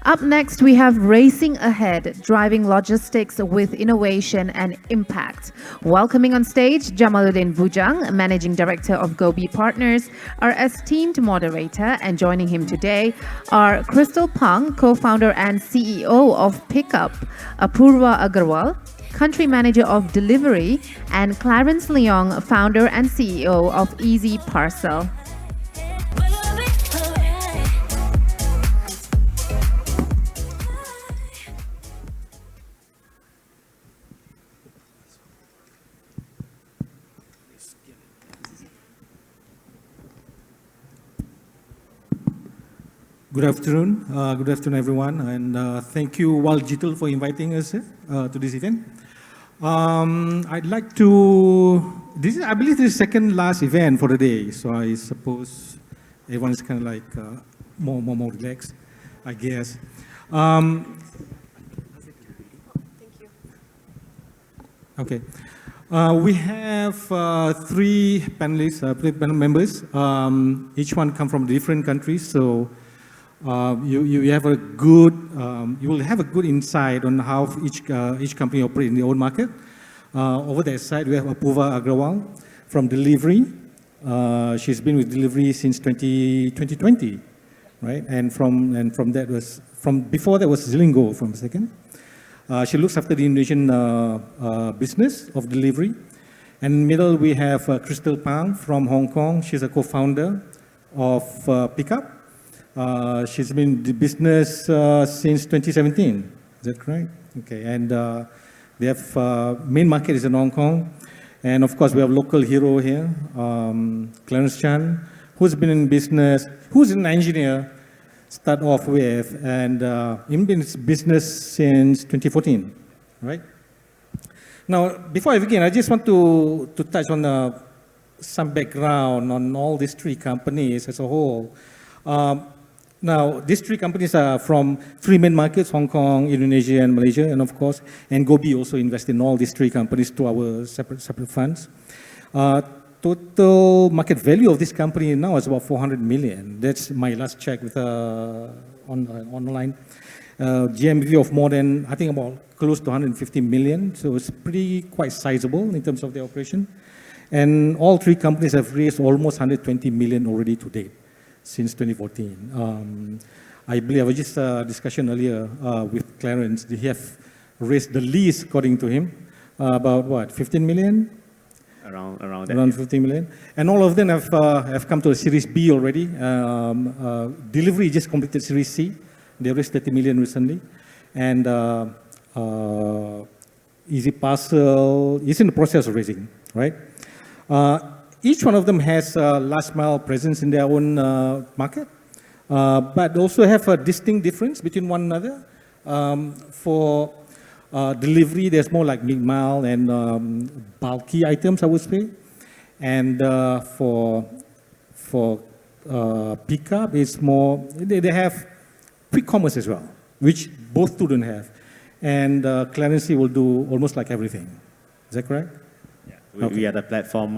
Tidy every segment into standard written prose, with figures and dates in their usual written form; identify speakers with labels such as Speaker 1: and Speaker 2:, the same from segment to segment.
Speaker 1: Up next, we have Racing Ahead, driving logistics with innovation and impact. Welcoming on stage, Jamaluddin Bujang, Managing Director of Gobi Partners, our esteemed moderator, and joining him today are Crystal Pang, co-founder and CEO of Pickupp, Apoorvaa Agarwal, Country Manager of Deliveree, and Clarence Leong, founder and CEO of EasyParcel.
Speaker 2: Good afternoon, everyone, and thank you, Wal Digital, for inviting us to this event. I'd like to. I believe this is the second last event for the day, so I suppose everyone is kind of like more relaxed, I guess. Thank you. Okay. We have three panelists, panel members. Each one come from different countries, so. You have a good, you will have a good insight on how each company operates in their own market. Over that side, we have Apoorvaa Agarwal from Deliveree. She's been with Deliveree since 2020, right? And from before that was Zilingo from a second. She looks after the Indonesian business of Deliveree. And in the middle, we have Crystal Pang from Hong Kong. She's a co-founder of Pickupp. She's been in the business since 2017. Is that correct? Okay, and they have main market is in Hong Kong, and of course we have local hero here, Clarence Chan, who's been in business, who's an engineer, start off with, and been in business since 2014, right? Now, before I begin, I just want to touch on some background on all these three companies as a whole. Now, these three companies are from three main markets, Hong Kong, Indonesia, and Malaysia, and of course, and Gobi also invest in all these three companies to our separate funds. Total market value of this company now is about 400 million. That's my last check with online. GMV of more than, I think about close to 150 million, so it's quite sizable in terms of the operation. And all three companies have raised almost 120 million already to date, since 2014. I believe I was just discussion earlier with Clarence. They have raised the least, according to him, about what, 15 million?
Speaker 3: Around that.
Speaker 2: Around 15 million. And all of them have come to a Series B already. Deliveree just completed Series C. They raised 30 million recently. And EasyParcel is in the process of raising, right? Each one of them has a last mile presence in their own market, but also have a distinct difference between one another. For Deliveree, there's more like mid-mile and bulky items, I would say. And for Pickupp, it's more, they have quick commerce as well, which both two don't have. And Clarence will do almost like everything. Is that correct?
Speaker 3: We are the platform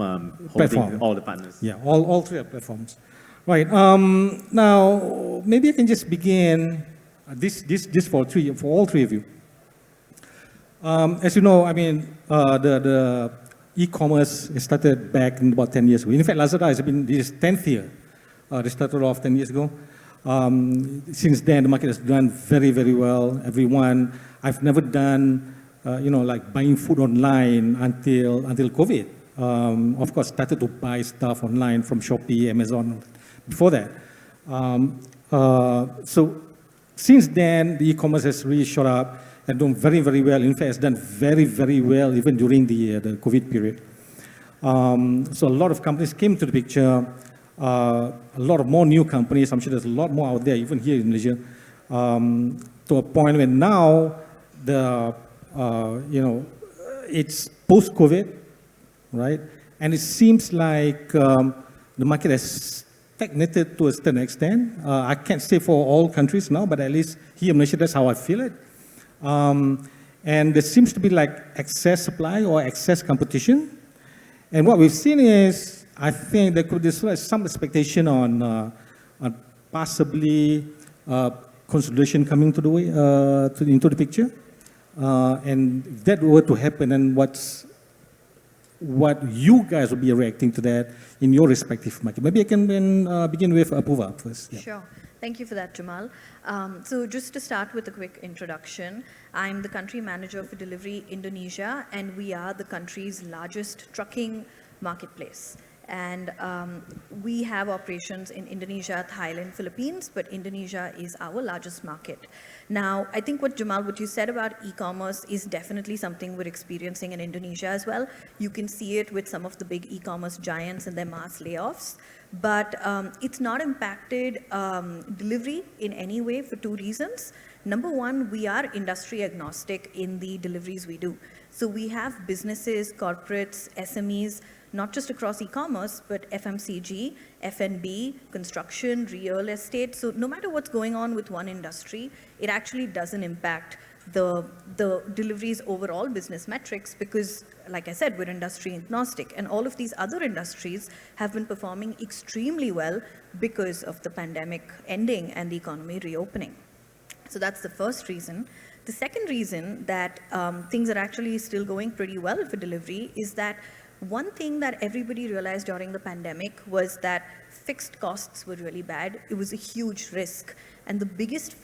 Speaker 3: holding all the partners.
Speaker 2: Yeah, all three are platforms. Right. Now, maybe I can just begin this for all three of you. As you know, I mean, the e-commerce started back in about 10 years ago. In fact, Lazada has been this 10th year. They started off 10 years ago. Since then, the market has done very, very well. I've never done like buying food online until COVID. Of course, started to buy stuff online from Shopee, Amazon, before that. So since then, the e-commerce has really shot up and done very, very well. In fact, it's done very, very well even during the COVID period. So a lot of companies came to the picture. A lot of more new companies. I'm sure there's a lot more out there, even here in Malaysia, to a point where now it's post-COVID, right? And it seems like the market has stagnated to a certain extent. I can't say for all countries now, but at least here in Malaysia, that's how I feel it. And there seems to be like excess supply or excess competition. And what we've seen is, I think there could be some expectation on possibly consolidation coming to the way, into the picture. And if that were to happen, then what you guys will be reacting to that in your respective market? Maybe I can begin with Apoorvaa first. Yeah.
Speaker 4: Sure. Thank you for that, Jamal. So just to start with a quick introduction, I'm the country manager for Deliveree Indonesia, and we are the country's largest trucking marketplace. And we have operations in Indonesia, Thailand, Philippines, but Indonesia is our largest market. Now, I think what Jamal, what you said about e-commerce is definitely something we're experiencing in Indonesia as well. You can see it with some of the big e-commerce giants and their mass layoffs. But it's not impacted Deliveree in any way for two reasons. Number one, we are industry agnostic in the deliveries we do. So we have businesses, corporates, SMEs, not just across e-commerce, but FMCG, F&B, construction, real estate. So no matter what's going on with one industry, it actually doesn't impact the Deliveree's overall business metrics because, like I said, we're industry agnostic. And all of these other industries have been performing extremely well because of the pandemic ending and the economy reopening. So that's the first reason. The second reason that things are actually still going pretty well for Deliveree is that one thing that everybody realized during the pandemic was that fixed costs were really bad. It was a huge risk. And the biggest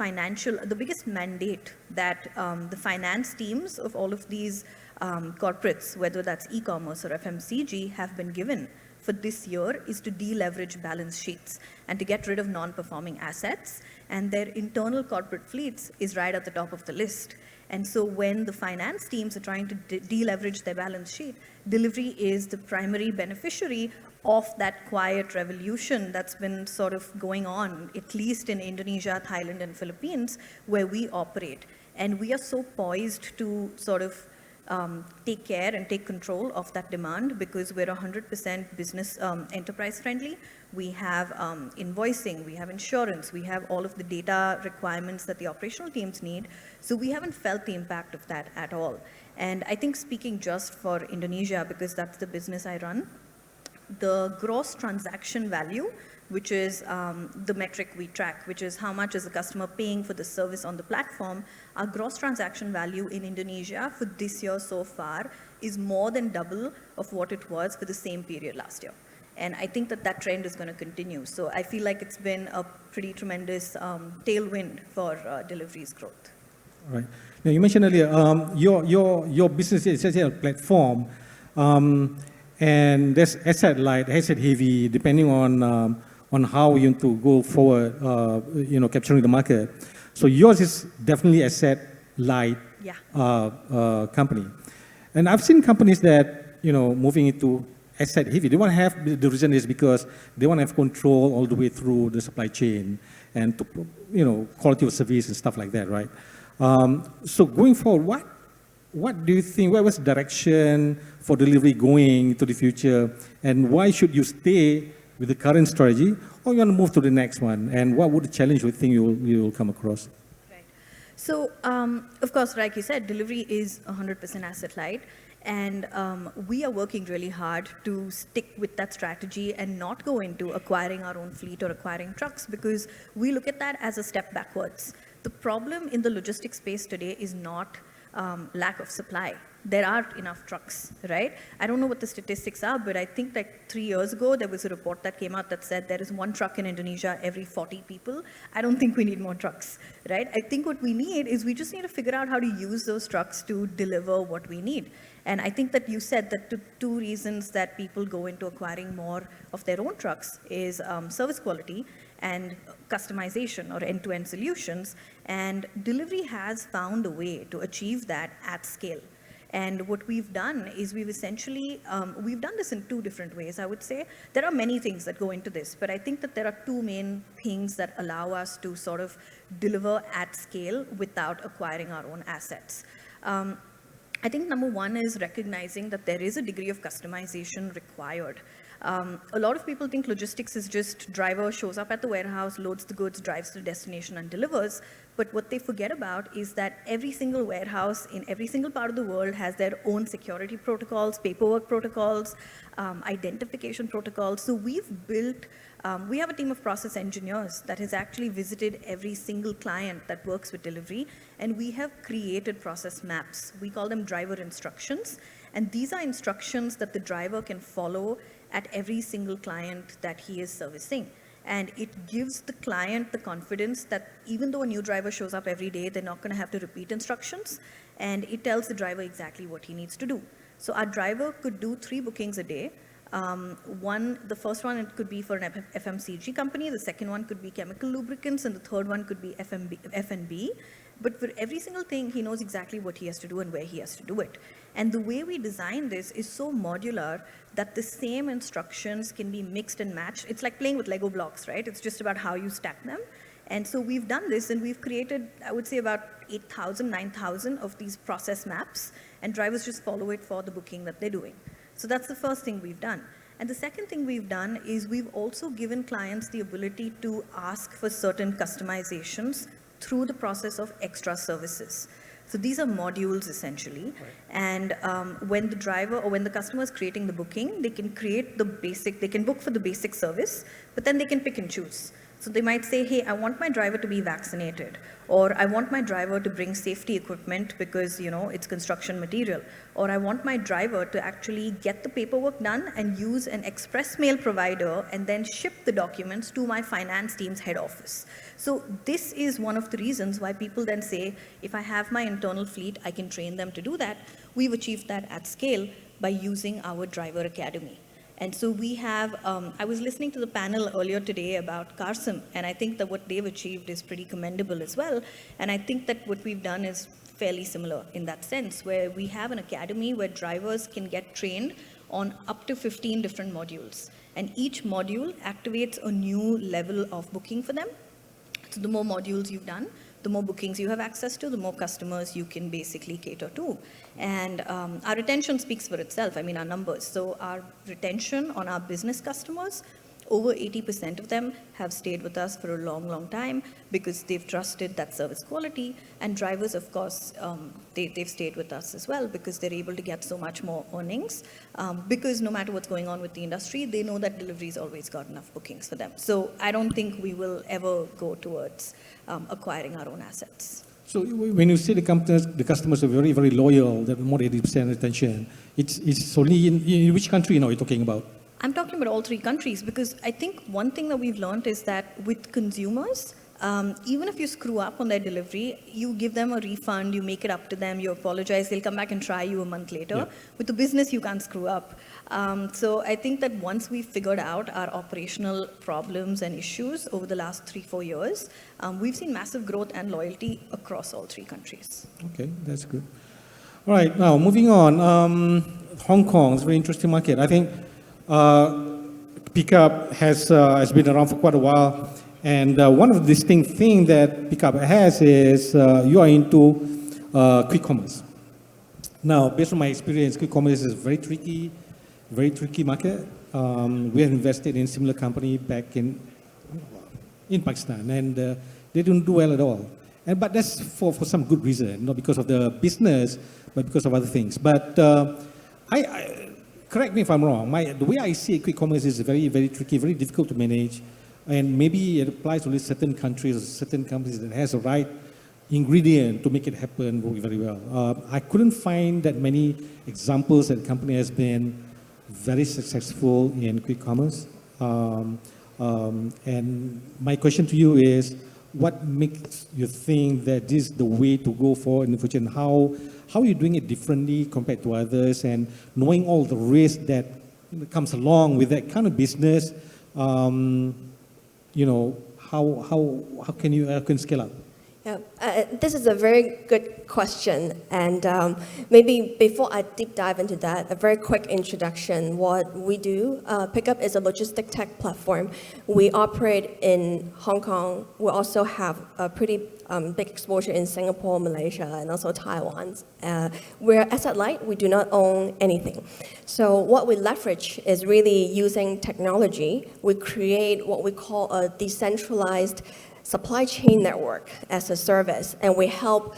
Speaker 4: mandate that the finance teams of all of these corporates, whether that's e-commerce or FMCG, have been given for this year is to deleverage balance sheets and to get rid of non-performing assets. And their internal corporate fleets is right at the top of the list. And so when the finance teams are trying to deleverage their balance sheet, Deliveree is the primary beneficiary of that quiet revolution that's been sort of going on, at least in Indonesia, Thailand, and Philippines, where we operate. And we are so poised to sort of take care and take control of that demand because we're 100% business enterprise friendly. We have invoicing, we have insurance, we have all of the data requirements that the operational teams need. So we haven't felt the impact of that at all. And I think speaking just for Indonesia, because that's the business I run, the gross transaction value, which is the metric we track, which is how much is the customer paying for the service on the platform, our gross transaction value in Indonesia for this year so far is more than double of what it was for the same period last year. And I think that that trend is going to continue. So I feel like it's been a pretty tremendous tailwind for Deliveree's growth.
Speaker 2: All right. Now, you mentioned earlier, your business is essentially a platform, and there's asset light, asset heavy, depending on how you want to go forward, capturing the market. So yours is definitely asset light company. And I've seen companies that, moving into asset heavy. They want to have, the reason is because they want to have control all the way through the supply chain and to, quality of service and stuff like that, right? So going forward, what do you think, where was the direction for Deliveree going into the future? And why should you stay with the current strategy or you want to move to the next one? And what would the challenge you think you will come across?
Speaker 4: Right. So, of course, like you said, Deliveree is 100% asset light. And we are working really hard to stick with that strategy and not go into acquiring our own fleet or acquiring trucks because we look at that as a step backwards. The problem in the logistics space today is not lack of supply. There are enough trucks, right? I don't know what the statistics are, but I think like 3 years ago, there was a report that came out that said there is one truck in Indonesia every 40 people. I don't think we need more trucks, right? I think what we need is we just need to figure out how to use those trucks to deliver what we need. And I think that you said that the two reasons that people go into acquiring more of their own trucks is service quality and customization or end-to-end solutions. And Deliveree has found a way to achieve that at scale. And what we've done is we've essentially, we've done this in two different ways, I would say. There are many things that go into this, but I think that there are two main things that allow us to sort of deliver at scale without acquiring our own assets. I think number one is recognizing that there is a degree of customization required. A lot of people think logistics is just driver shows up at the warehouse, loads the goods, drives to the destination and delivers. But what they forget about is that every single warehouse in every single part of the world has their own security protocols, paperwork protocols, identification protocols. So we've built, we have a team of process engineers that has actually visited every single client that works with Deliveree, and we have created process maps. We call them driver instructions. And these are instructions that the driver can follow at every single client that he is servicing. And it gives the client the confidence that even though a new driver shows up every day, they're not going to have to repeat instructions. And it tells the driver exactly what he needs to do. So our driver could do 3 bookings a day. The first one, it could be for an FMCG company. The second one could be chemical lubricants. And the third one could be F&B. But for every single thing, he knows exactly what he has to do and where he has to do it. And the way we design this is so modular that the same instructions can be mixed and matched. It's like playing with Lego blocks, right? It's just about how you stack them. And so we've done this, and we've created, I would say, about 8,000, 9,000 of these process maps, and drivers just follow it for the booking that they're doing. So that's the first thing we've done. And the second thing we've done is we've also given clients the ability to ask for certain customizations through the process of extra services. So these are modules essentially. Right. And when the driver or when the customer is creating the booking, they can create the basic, they can book for the basic service, but then they can pick and choose. So they might say, hey, I want my driver to be vaccinated, or I want my driver to bring safety equipment because, you know, it's construction material, or I want my driver to actually get the paperwork done and use an express mail provider and then ship the documents to my finance team's head office. So this is one of the reasons why people then say, if I have my internal fleet, I can train them to do that. We've achieved that at scale by using our driver academy. And so we have, I was listening to the panel earlier today about Carson, and I think that what they've achieved is pretty commendable as well. And I think that what we've done is fairly similar in that sense, where we have an academy where drivers can get trained on up to 15 different modules. And each module activates a new level of booking for them. So the more modules you've done, the more bookings you have access to, the more customers you can basically cater to. And our retention speaks for itself, I mean, our numbers. So our retention on our business customers, over 80% of them have stayed with us for a long, long time because they've trusted that service quality. And drivers, of course, they've stayed with us as well because they're able to get so much more earnings. Because no matter what's going on with the industry, they know that Deliveree's always got enough bookings for them. So I don't think we will ever go towards acquiring our own assets.
Speaker 2: So when you say the customers are very, very loyal, that more than 80% retention, it's only in which country now you're talking about?
Speaker 4: I'm talking about all 3 countries because I think one thing that we've learned is that with consumers, even if you screw up on their delivery, you give them a refund, you make it up to them, you apologize, they'll come back and try you a month later. Yeah. With the business, you can't screw up. So I think that once we've figured out our operational problems and issues over the last 3-4 years, we've seen massive growth and loyalty across all 3 countries.
Speaker 2: Okay, that's good. All right, now moving on. Hong Kong is a very interesting market. I think Pickupp has been around for quite a while. And one of the distinct things that Pickupp has is you are into quick commerce. Now, based on my experience, quick commerce is a very tricky market. We have invested in similar company back in Pakistan, and they didn't do well at all. But that's for some good reason, not because of the business, but because of other things. But correct me if I'm wrong. The way I see quick commerce is very, very tricky, very difficult to manage. And maybe it applies to only certain countries or certain companies that has the right ingredient to make it happen very well. I couldn't find that many examples that the company has been very successful in quick commerce. And my question to you is, what makes you think that this is the way to go forward in the future, and how are you doing it differently compared to others, and knowing all the risk that comes along with that kind of business? You know, how can you scale up?
Speaker 5: Yeah, this is a very good question, and maybe before I deep dive into that, a very quick introduction. What we do, Pickupp is a logistic tech platform. We operate in Hong Kong. We also have a pretty big exposure in Singapore, Malaysia, and also Taiwan. We're asset light. We do not own anything. So what we leverage is really using technology. We create what we call a decentralized supply chain network as a service, and we help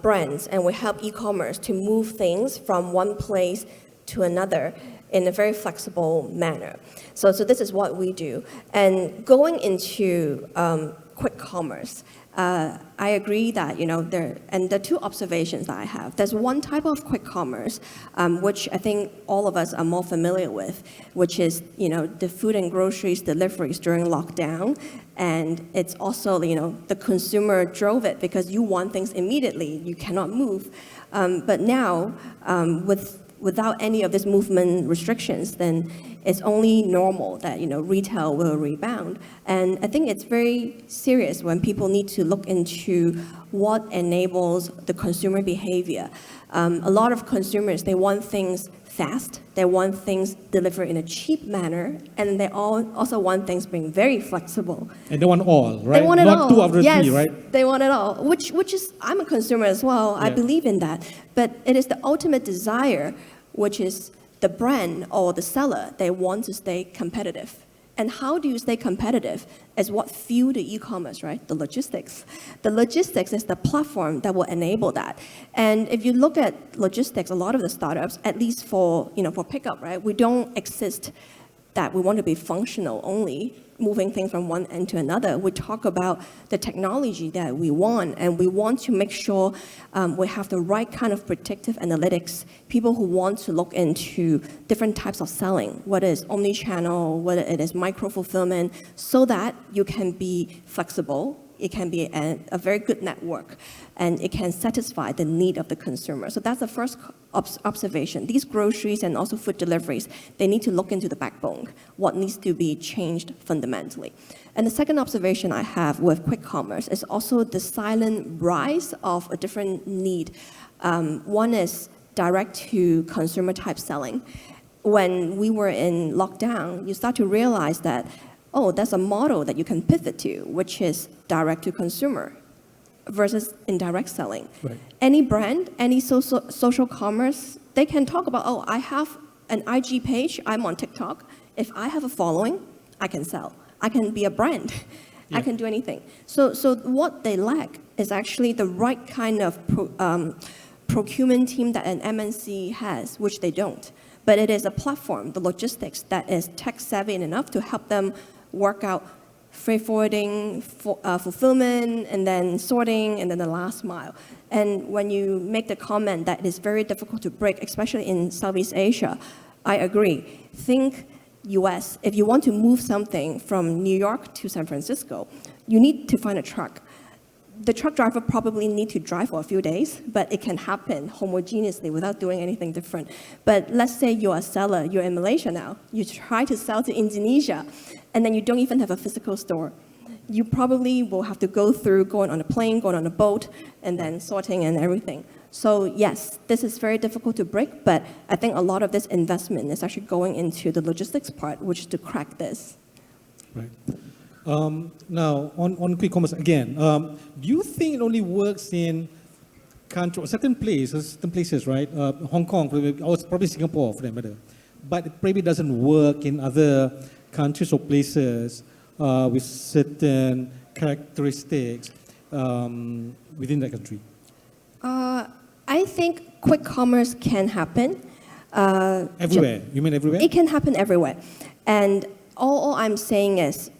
Speaker 5: brands and we help e-commerce to move things from one place to another in a very flexible manner. So this is what we do. And going into quick commerce, I agree that, and the two observations that I have, there's one type of quick commerce, which I think all of us are more familiar with, which is, the food and groceries deliveries during lockdown. And it's also, the consumer drove it because you want things immediately, you cannot move. But now, without any of these movement restrictions, then it's only normal that retail will rebound. And I think it's very serious when people need to look into what enables the consumer behavior. A lot of consumers, they want things fast, they want things delivered in a cheap manner, and they also want things being very flexible.
Speaker 2: And they want all, right?
Speaker 5: They want it
Speaker 2: Not
Speaker 5: all.
Speaker 2: two out of the
Speaker 5: yes,
Speaker 2: three, right?
Speaker 5: They want it all, which is, I'm a consumer as well. Yeah. I believe in that. But it is the ultimate desire, which is the brand or the seller, they want to stay competitive. And how do you stay competitive is what fuel the e-commerce, right? The logistics. The logistics is the platform that will enable that. And if you look at logistics, a lot of the startups, at least for Pickupp, right? We don't exist that we want to be functional only, moving things from one end to another. We talk about the technology that we want, and we want to make sure we have the right kind of predictive analytics, people who want to look into different types of selling, whether it's omni-channel, whether it is micro-fulfillment, so that you can be flexible. It can be a very good network, and it can satisfy the need of the consumer. So that's the first observation. These groceries and also food deliveries, they need to look into the backbone, what needs to be changed fundamentally. And the second observation I have with quick commerce is also the silent rise of a different need. One is direct-to-consumer type selling. When we were in lockdown, you start to realize that there's a model that you can pivot to, which is direct-to-consumer versus indirect selling. Right. Any brand, any social commerce, they can talk about, I have an IG page, I'm on TikTok. If I have a following, I can sell. I can be a brand. Yeah. I can do anything. So what they lack is actually the right kind of procurement team that an MNC has, which they don't. But it is a platform, the logistics, that is tech-savvy enough to help them work out freight forwarding, fulfillment, and then sorting, and then the last mile. And when you make the comment that it is very difficult to break, especially in Southeast Asia, I agree. Think US. If you want to move something from New York to San Francisco, you need to find a truck. The truck driver probably need to drive for a few days, but it can happen homogeneously without doing anything different. But let's say you're a seller, you're in Malaysia now, you try to sell to Indonesia, and then you don't even have a physical store. You probably will have to go through going on a plane, going on a boat, and then sorting and everything. So yes, this is very difficult to break, but I think a lot of this investment is actually going into the logistics part, which is to crack this.
Speaker 2: Right. Now, on quick commerce again, do you think it only works in certain places, right? Hong Kong, or probably Singapore for that matter, but it probably doesn't work in other countries or places with certain characteristics within that country?
Speaker 5: I think quick commerce can happen.
Speaker 2: Everywhere? You mean everywhere?
Speaker 5: It can happen everywhere. And all I'm saying is,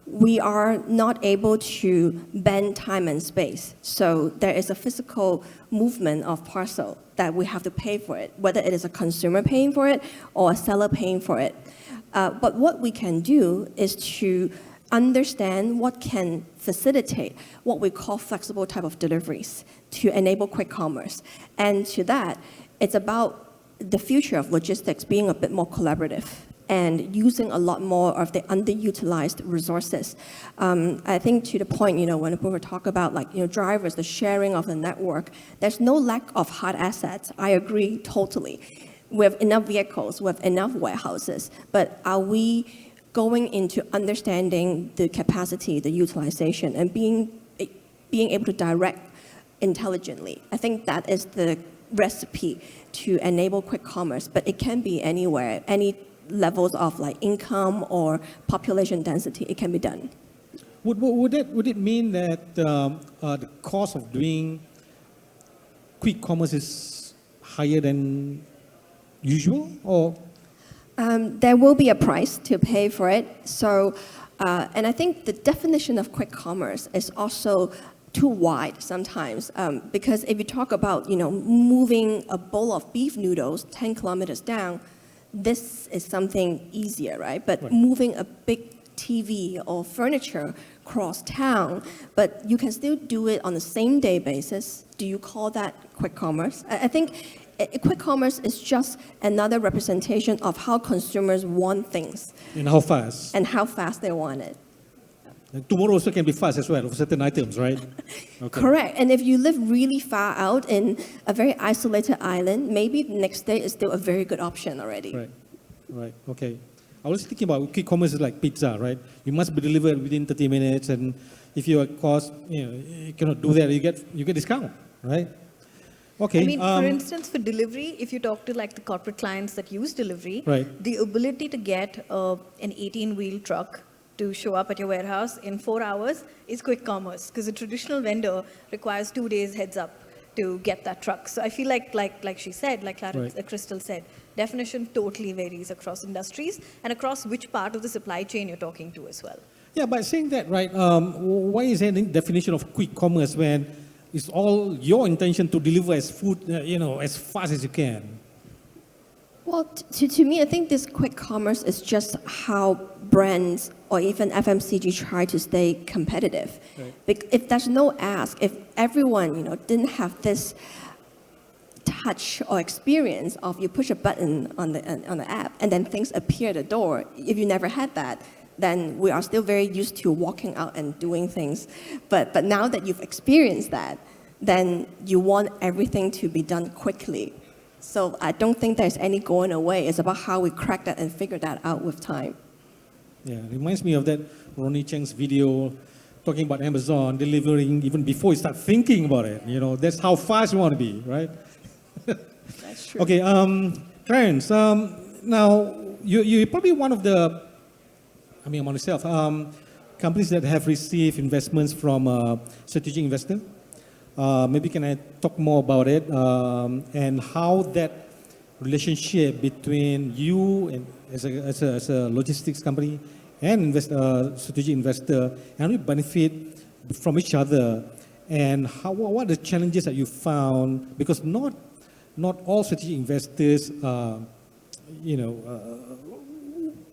Speaker 5: we are not able to bend time and space. So there is a physical movement of parcel that we have to pay for it, whether it is a consumer paying for it or a seller paying for it. But what we can do is to understand what can facilitate what we call flexible type of deliveries to enable quick commerce. And to that, it's about the future of logistics being a bit more collaborative and using a lot more of the underutilized resources. I think to the point, when we talk about drivers, the sharing of the network, there's no lack of hard assets. I agree totally. We have enough vehicles, we have enough warehouses, but are we going into understanding the capacity, the utilization, and being able to direct intelligently? I think that is the recipe to enable quick commerce, but it can be anywhere, any levels of income or population density, it can be done.
Speaker 2: Would it mean that the cost of doing quick commerce is higher than usual, or?
Speaker 5: There will be a price to pay for it. So, and I think the definition of quick commerce is also too wide sometimes, because if you talk about moving a bowl of beef noodles 10 kilometers down, this is something easier, right? But moving a big TV or furniture cross town, but you can still do it on the same day basis. Do you call that quick commerce? I think quick commerce is just another representation of how consumers want things.
Speaker 2: And how fast.
Speaker 5: And how fast they want it.
Speaker 2: Tomorrow also can be fast as well, for certain items, right? Okay.
Speaker 5: Correct. And if you live really far out in a very isolated island, maybe the next day is still a very good option already.
Speaker 2: Right, okay. I was thinking about quick commerce is like pizza, right? You must be delivered within 30 minutes, and if you you cannot do that, you get discount, right? Okay.
Speaker 4: I mean, for instance, for delivery, if you talk to the corporate clients that use delivery, the ability to get an 18-wheel truck to show up at your warehouse in 4 hours is quick commerce, because a traditional vendor requires 2 days heads up to get that truck. So I feel like she said, like Clarence, Crystal said, definition totally varies across industries and across which part of the supply chain you're talking to as well.
Speaker 2: Yeah, but saying that, right, why is there any definition of quick commerce when it's all your intention to deliver as as fast as you can?
Speaker 5: Well, to me, I think this quick commerce is just how brands or even FMCG try to stay competitive. If there's no ask, if everyone didn't have this touch or experience of you push a button on the app and then things appear at the door, if you never had that, then we are still very used to walking out and doing things. But now that you've experienced that, then you want everything to be done quickly. So I don't think there's any going away. It's about how we crack that and figure that out with time.
Speaker 2: Yeah, it reminds me of that Ronnie Cheng's video talking about Amazon delivering even before you start thinking about it. That's how fast you want to be, right?
Speaker 5: That's true.
Speaker 2: Okay, Clarence, now you're probably one of the, among myself, companies that have received investments from a strategic investor. Maybe can I talk more about it and how that relationship between you and as a logistics company and strategic investor, and we benefit from each other, and what are the challenges that you found? Because not all strategic investors,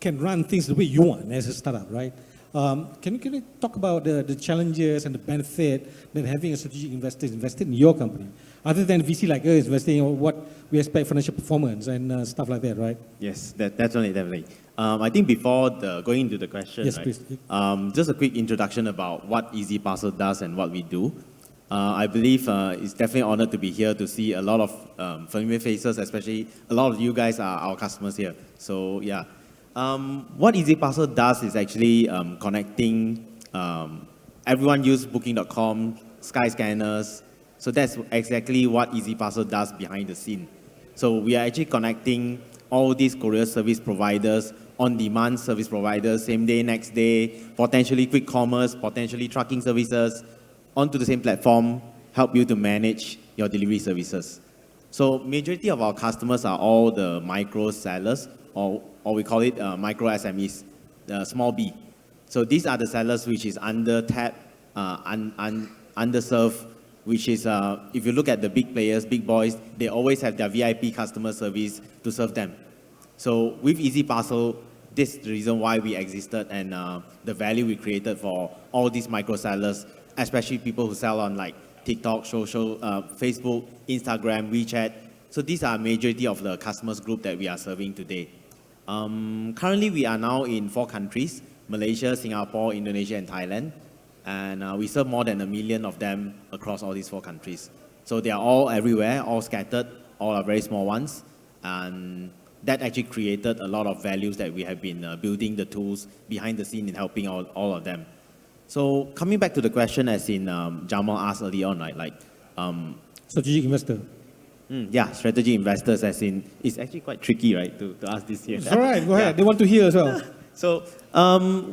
Speaker 2: can run things the way you want as a startup, right? Can you talk about the challenges and the benefit that having a strategic investor invested in your company, other than VC like us investing in what we expect financial performance and stuff like that, right?
Speaker 3: Yes, definitely. I think before going into the question,
Speaker 2: yes,
Speaker 3: right,
Speaker 2: please.
Speaker 3: just a quick introduction about what EasyParcel does and what we do. I believe it's definitely honored to be here to see a lot of familiar faces, especially a lot of you guys are our customers here. So yeah. What EasyParcel does is actually connecting, everyone use Booking.com, Skyscanners, so that's exactly what EasyParcel does behind the scene. So we are actually connecting all these courier service providers, on-demand service providers, same day, next day, potentially quick commerce, potentially trucking services, onto the same platform, help you to manage your delivery services. So majority of our customers are all the micro sellers, or we call it micro SMEs, small B. So these are the sellers which is under-tapped, underserved, which is, if you look at the big players, big boys, they always have their VIP customer service to serve them. So with EasyParcel, this is the reason why we existed and the value we created for all these micro sellers, especially people who sell on like TikTok, social, Facebook, Instagram, WeChat. So these are majority of the customers group that we are serving today. Currently, we are now in 4 countries: Malaysia, Singapore, Indonesia, and Thailand. And we serve more than 1 million of them across all these 4 countries. So they are all everywhere, all scattered, all are very small ones. And that actually created a lot of values that we have been building the tools behind the scene in helping all of them. So coming back to the question as in Jamal asked earlier on, right? Like,
Speaker 2: strategic investor.
Speaker 3: Yeah, strategic investors as in, it's actually quite tricky, right, to ask this here.
Speaker 2: It's all right, go ahead. They want to hear as well.
Speaker 3: So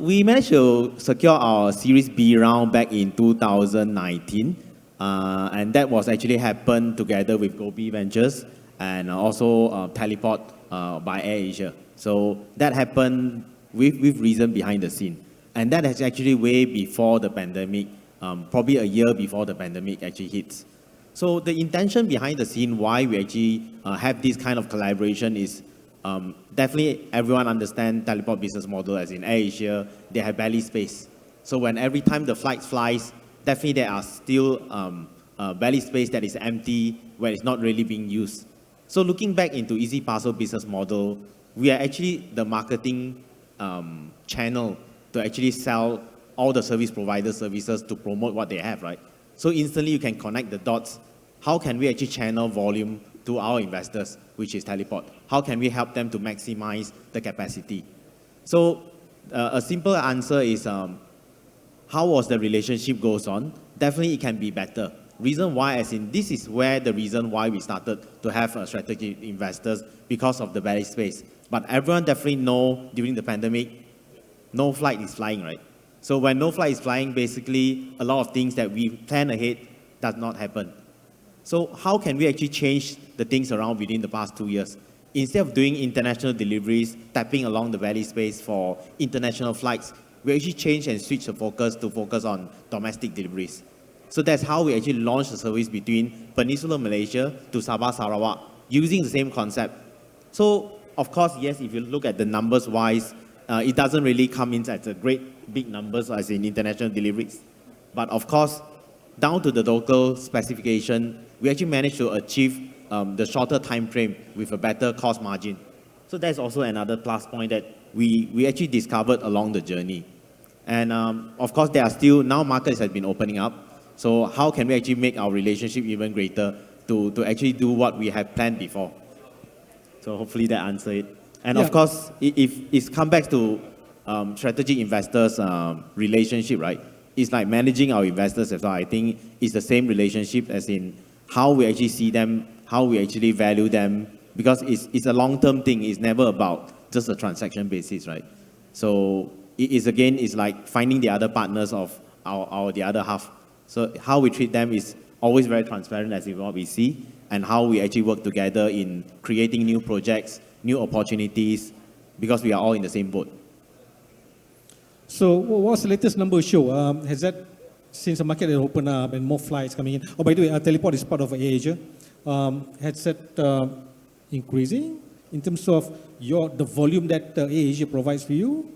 Speaker 3: we managed to secure our Series B round back in 2019. And that was actually happened together with Gobi Ventures and also Teleport by AirAsia. So that happened with reason behind the scene. And that is actually way before the pandemic, probably a year before the pandemic actually hits. So the intention behind the scene, why we actually have this kind of collaboration is definitely everyone understands Teleport business model as in AirAsia, they have belly space. So when every time the flight flies, definitely there are still belly space that is empty where it's not really being used. So looking back into EasyParcel business model, we are actually the marketing channel to actually sell all the service provider services to promote what they have, right? So instantly you can connect the dots. How can we actually channel volume to our investors, which is Teleport? How can we help them to maximize the capacity? So a simple answer is, how was the relationship goes on? Definitely it can be better. Reason why, as in this is where the reason why we started to have strategic investors because of the belly space. But everyone definitely know during the pandemic, no flight is flying, right? So when no flight is flying, basically a lot of things that we plan ahead does not happen. So how can we actually change the things around within the past 2 years? Instead of doing international deliveries, tapping along the belly space for international flights, we actually change and switch the focus to focus on domestic deliveries. So that's how we actually launched the service between Peninsular Malaysia to Sabah Sarawak using the same concept. So of course, yes, if you look at the numbers wise, it doesn't really come in at a great big numbers as in international deliveries. But of course, down to the local specification, we actually managed to achieve the shorter time frame with a better cost margin. So that's also another plus point that we actually discovered along the journey. And of course, there are still, now markets have been opening up. So how can we actually make our relationship even greater to actually do what we have planned before? So hopefully that answers it. And of course, if it's come back to strategic investors relationship, right? It's like managing our investors as well. I think it's the same relationship as in how we actually see them, how we actually value them, because it's a long-term thing. It's never about just a transaction basis, right? So it is again, it's like finding the other partners of the other half. So how we treat them is always very transparent as in what we see, and how we actually work together in creating new projects, new opportunities, because we are all in the same boat.
Speaker 2: So what's the latest number show? Has that, since the market has opened up and more flights coming in, oh, by the way, Teleport is part of AirAsia, has that increasing in terms of the volume that AirAsia provides to you?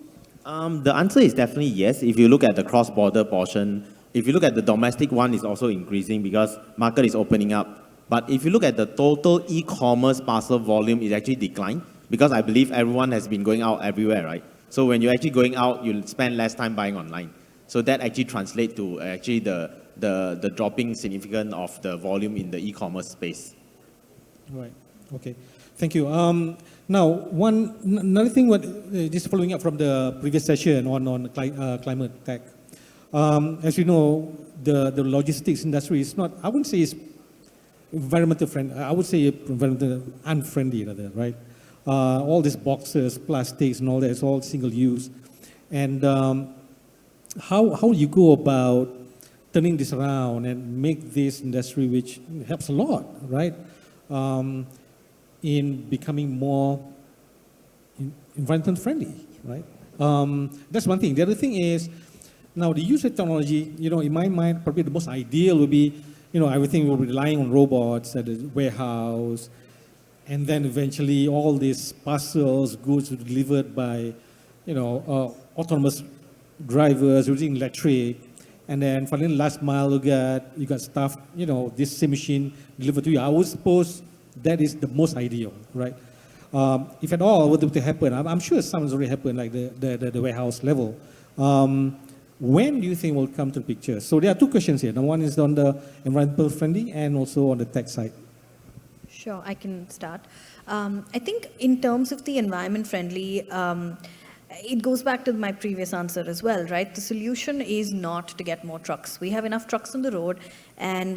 Speaker 3: The answer is definitely yes. If you look at the cross-border portion, if you look at the domestic one, is also increasing because market is opening up. But if you look at the total e-commerce parcel volume, it actually declined because I believe everyone has been going out everywhere, right? So when you're actually going out, you'll spend less time buying online. So that actually translates to actually the dropping significance of the volume in the e-commerce space.
Speaker 2: Right. Okay. Thank you. Now, another thing, just following up from the previous session on climate tech. As you know, the logistics industry is not, I wouldn't say it's environmental friendly, I would say environmental unfriendly rather, right? All these boxes, plastics and all that, it's all single use. And how you go about turning this around and make this industry, which helps a lot, right? In becoming more environmental friendly, right? That's one thing. The other thing is, now the use of technology, you know, in my mind, probably the most ideal would be, you know, everything will be relying on robots at the warehouse, and then eventually all these parcels, goods will be delivered by, you know, autonomous drivers using electric, and then for the last mile you got stuff, you know, this same machine delivered to you. I would suppose that is the most ideal, right? if at all, what would happen? I'm sure some has already happened, like the warehouse level. When do you think will come to the picture? So there are two questions here. Number one is on the environmental friendly and also on the tech side.
Speaker 4: Sure, I can start. I think in terms of the environment friendly, it goes back to my previous answer as well, right? The solution is not to get more trucks. We have enough trucks on the road, and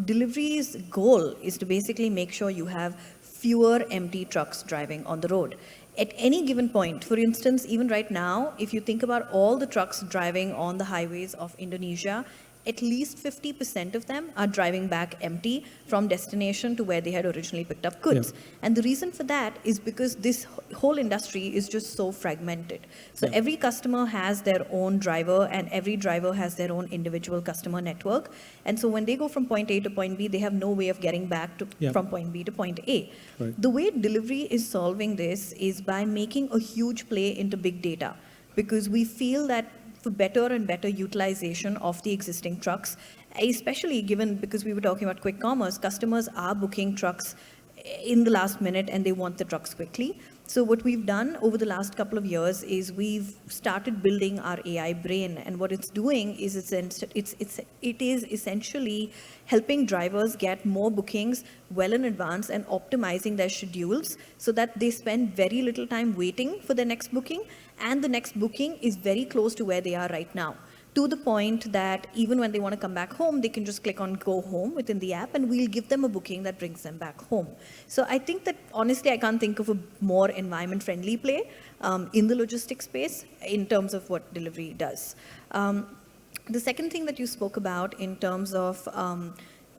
Speaker 4: Deliveree's goal is to basically make sure you have fewer empty trucks driving on the road. At any given point, for instance, even right now, if you think about all the trucks driving on the highways of Indonesia, at least 50% of them are driving back empty from destination to where they had originally picked up goods. Yeah. And the reason for that is because this whole industry is just so fragmented. So every customer has their own driver, and every driver has their own individual customer network. And so when they go from point A to point B, they have no way of getting back to, from point B to point A. Right. The way Deliveree is solving this is by making a huge play into big data, because we feel that for better and better utilization of the existing trucks, especially given, because we were talking about quick commerce, customers are booking trucks in the last minute and they want the trucks quickly. So what we've done over the last couple of years is we've started building our AI brain, and what it's doing is it is essentially helping drivers get more bookings well in advance and optimizing their schedules so that they spend very little time waiting for their next booking, and the next booking is very close to where they are right now, to the point that even when they want to come back home, they can just click on go home within the app and we'll give them a booking that brings them back home. So I think that honestly, I can't think of a more environment friendly play in the logistics space in terms of what Deliveree does. The second thing that you spoke about in terms of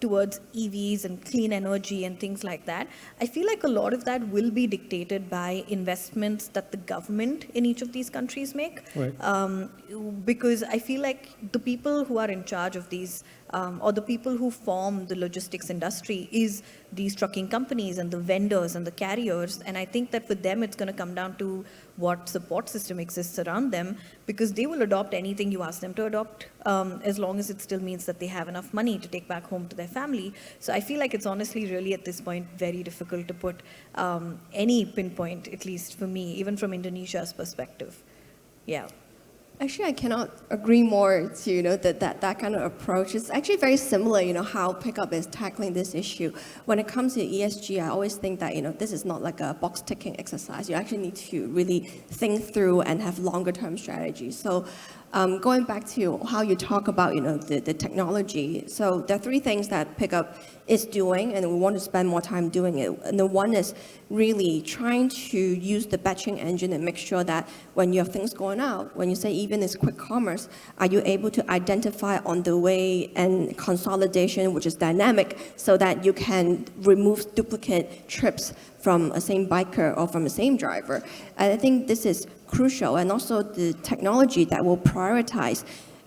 Speaker 4: towards EVs and clean energy and things like that, I feel like a lot of that will be dictated by investments that the government in each of these countries make. Right. Because I feel like the people who are in charge of these, or the people who form the logistics industry, is these trucking companies and the vendors and the carriers. And I think that for them, it's going to come down to what support system exists around them, because they will adopt anything you ask them to adopt, as long as it still means that they have enough money to take back home to their family. So I feel like it's honestly really at this point very difficult to put any pinpoint, at least for me, even from Indonesia's perspective. Yeah.
Speaker 5: Actually, I cannot agree more to that kind of approach. It's actually very similar, how Pickupp is tackling this issue. When it comes to ESG, I always think that this is not like a box ticking exercise. You actually need to really think through and have longer term strategies. So going back to how you talk about the technology, so there are three things that Pickupp is doing, and we want to spend more time doing it. And the one is really trying to use the batching engine and make sure that when you have things going out, when you say even it's quick commerce, are you able to identify on the way and consolidation, which is dynamic, so that you can remove duplicate trips from a same biker or from the same driver. And I think this is crucial, and also the technology that will prioritize.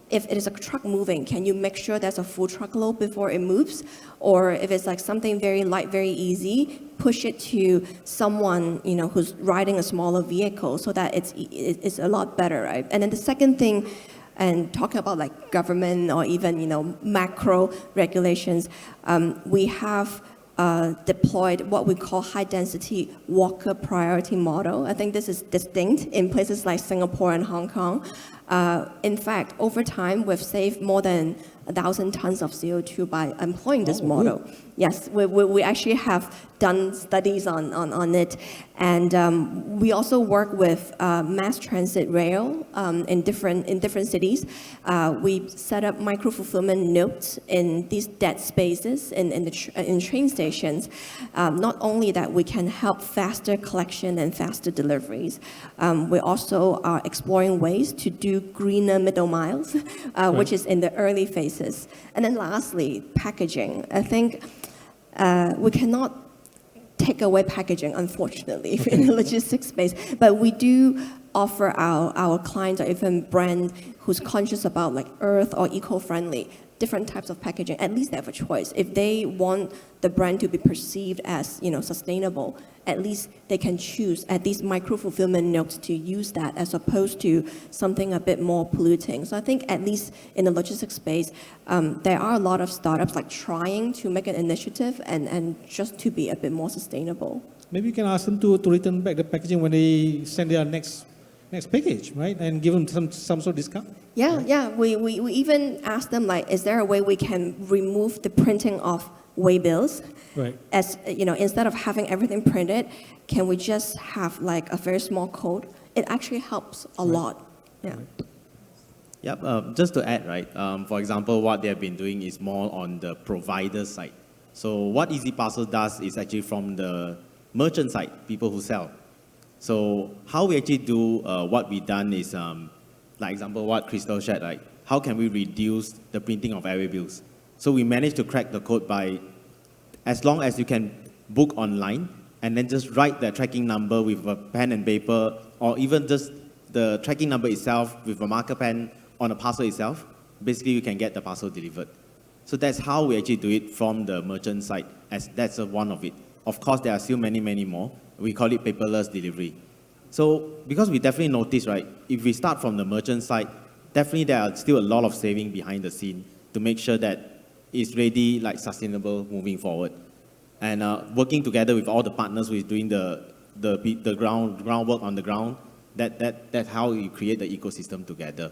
Speaker 5: If it is a truck moving, can you make sure there's a full truckload before it moves? Or if it's like something very light, very easy, push it to someone who's riding a smaller vehicle so that it's a lot better, right? And then the second thing, and talking about like government or even macro regulations, we have deployed what we call high-density walker priority model. I think this is distinct in places like Singapore and Hong Kong. In fact, over time, we've saved more than 1,000 tons of CO2 by employing this model. Good. Yes, we actually have done studies on it. And we also work with mass transit rail in different cities. We set up micro-fulfillment nodes in these dead spaces in train stations. Not only that, we can help faster collection and faster deliveries. We also are exploring ways to do greener middle miles, which is in the early phases. And then lastly, packaging. I think we cannot take away packaging, unfortunately, in the logistics space, but we do offer our clients or even brand who's conscious about like earth or eco-friendly, different types of packaging. At least they have a choice. If they want the brand to be perceived as sustainable, at least they can choose at these micro-fulfillment nodes to use that as opposed to something a bit more polluting. So I think at least in the logistics space, there are a lot of startups like trying to make an initiative and just to be a bit more sustainable.
Speaker 2: maybe you can ask them to return back the packaging when they send their next package, right? And give them some sort of discount.
Speaker 5: Yeah, yeah. We even asked them, like, is there a way we can remove the printing of waybills?
Speaker 2: Right.
Speaker 5: As you know, instead of having everything printed, can we just have like a very small code? It actually helps a lot. Yeah.
Speaker 3: Yep, just to add, right, for example, what they have been doing is more on the provider side. So what EasyParcel does is actually from the merchant side, people who sell. So how we actually do what we done is, like example, what Crystal shared, right? How can we reduce the printing of airway bills? So we managed to crack the code by, as long as you can book online and then just write the tracking number with a pen and paper, or even just the tracking number itself with a marker pen on a parcel itself, basically you can get the parcel delivered. So that's how we actually do it from the merchant side, as that's one of it. Of course, there are still many, many more. We call it paperless delivery. So because we definitely notice, right, if we start from the merchant side, definitely there are still a lot of saving behind the scene to make sure that it's really like sustainable moving forward. And working together with all the partners who is doing the groundwork on the ground, that's how you create the ecosystem together.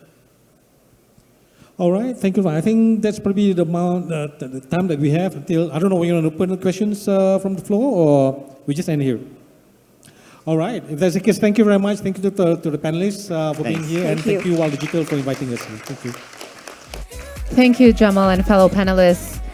Speaker 2: All right, thank you. I think that's probably the amount, the time that we have until, I don't know, we're going to open the questions from the floor, or we just end here? All right, if that's the case, thank you very much. Thank you to the panelists for being here, and thank you, Wild Digital, for inviting us here. Thank you.
Speaker 1: Thank you, Jamal and fellow panelists.